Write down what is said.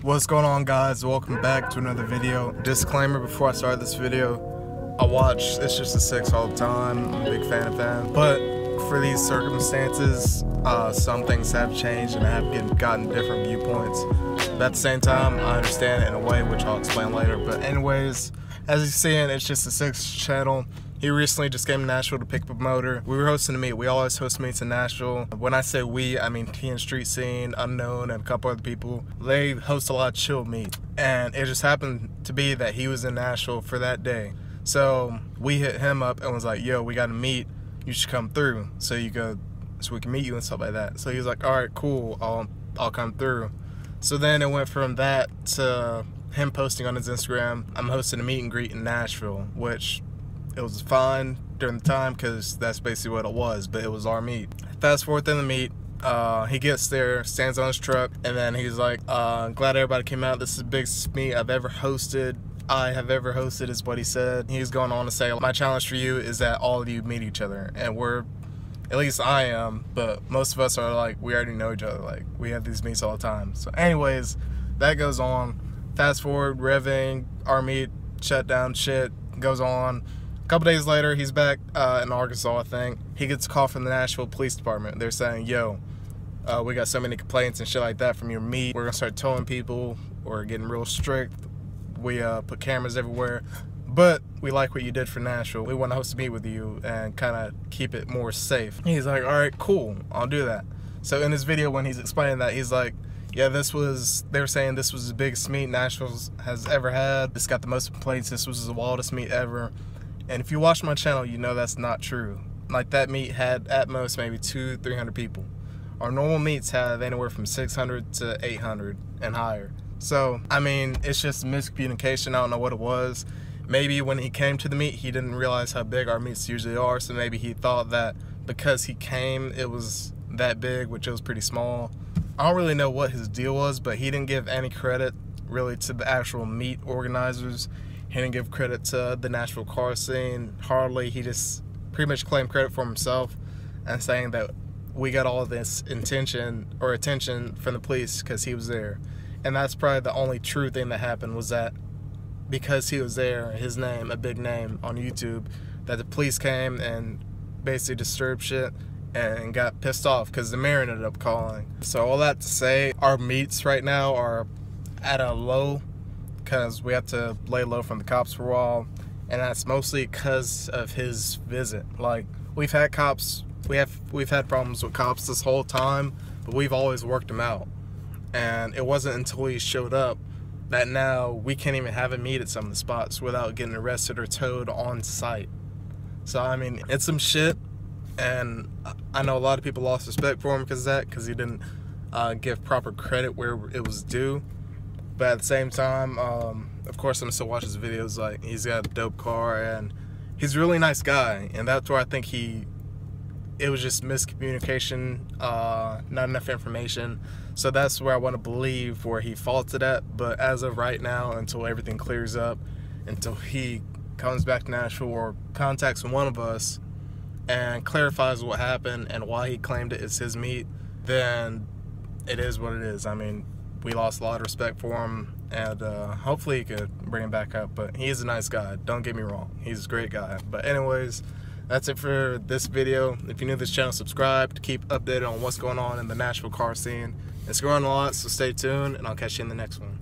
What's going on, guys? Welcome back to another video. Disclaimer before I start this video, I watch It's Just a 6 all the time. I'm a big fan of that. But for these circumstances, some things have changed and I have gotten different viewpoints. But at the same time, I understand it in a way which I'll explain later. But anyways, as you see in It's Just a 6 channel, he recently just came to Nashville to pick up a motor. We were hosting a meet. We always host meets in Nashville. When I say we, I mean T and Street Scene, Unknown, and a couple other people. They host a lot of chill meets. And it just happened to be that he was in Nashville for that day. So we hit him up and was like, yo, we got a meet. You should come through so we can meet you and stuff like that. So he was like, all right, cool, I'll come through. So then it went from that to him posting on his Instagram, I'm hosting a meet and greet in Nashville, which it was fine during the time because that's basically what it was, but it was our meet. Fast forward in the meet, he gets there, stands on his truck, and then he's like, glad everybody came out. This is the biggest meet I have ever hosted is what he said. He's going on to say, my challenge for you is that all of you meet each other. And at least I am, but most of us are like, we already know each other. Like, we have these meets all the time. So anyways, that goes on. Fast forward, revving, our meet, shut down, shit goes on. A couple days later, he's back in Arkansas, I think. He gets a call from the Nashville Police Department. They're saying, yo, we got so many complaints and shit like that from your meet. We're gonna start towing people. We're getting real strict. We put cameras everywhere. But we like what you did for Nashville. We want to host a meet with you and kind of keep it more safe. He's like, all right, cool, I'll do that. So in this video, when he's explaining that, he's like, yeah, they were saying this was the biggest meet Nashville has ever had. This got the most complaints. This was the wildest meet ever. And if you watch my channel, you know that's not true. Like, that meet had at most maybe 200-300 people. Our normal meets have anywhere from 600 to 800 and higher. So, I mean, it's just miscommunication. I don't know what it was. Maybe when he came to the meet, he didn't realize how big our meets usually are. So maybe he thought that because he came, it was that big, which it was pretty small. I don't really know what his deal was, but he didn't give any credit really to the actual meet organizers. He didn't give credit to the Nashville car scene, hardly. He just pretty much claimed credit for himself and saying that we got all of this attention from the police because he was there. And that's probably the only true thing that happened, was that because he was there, his name, a big name on YouTube, that the police came and basically disturbed shit and got pissed off because the mayor ended up calling. So all that to say, our meets right now are at a low because we have to lay low from the cops for a while, and that's mostly because of his visit. Like, we've had had problems with cops this whole time, but we've always worked them out. And it wasn't until he showed up that now we can't even have a meet at some of the spots without getting arrested or towed on site. So I mean, it's some shit, and I know a lot of people lost respect for him because of that, because he didn't give proper credit where it was due. But at the same time, of course, I'm still watching his videos. Like, he's got a dope car, and he's a really nice guy. And that's where I think it was just miscommunication, not enough information. So that's where I want to believe where he faulted at. But as of right now, until everything clears up, until he comes back to Nashville or contacts one of us and clarifies what happened and why he claimed it is his meet, then it is what it is. I mean, we lost a lot of respect for him, and hopefully he could bring him back up. But he is a nice guy, don't get me wrong, he's a great guy. But anyways, that's it for this video. If you're new to this channel, subscribe to keep updated on what's going on in the Nashville car scene. It's growing a lot, so stay tuned, and I'll catch you in the next one.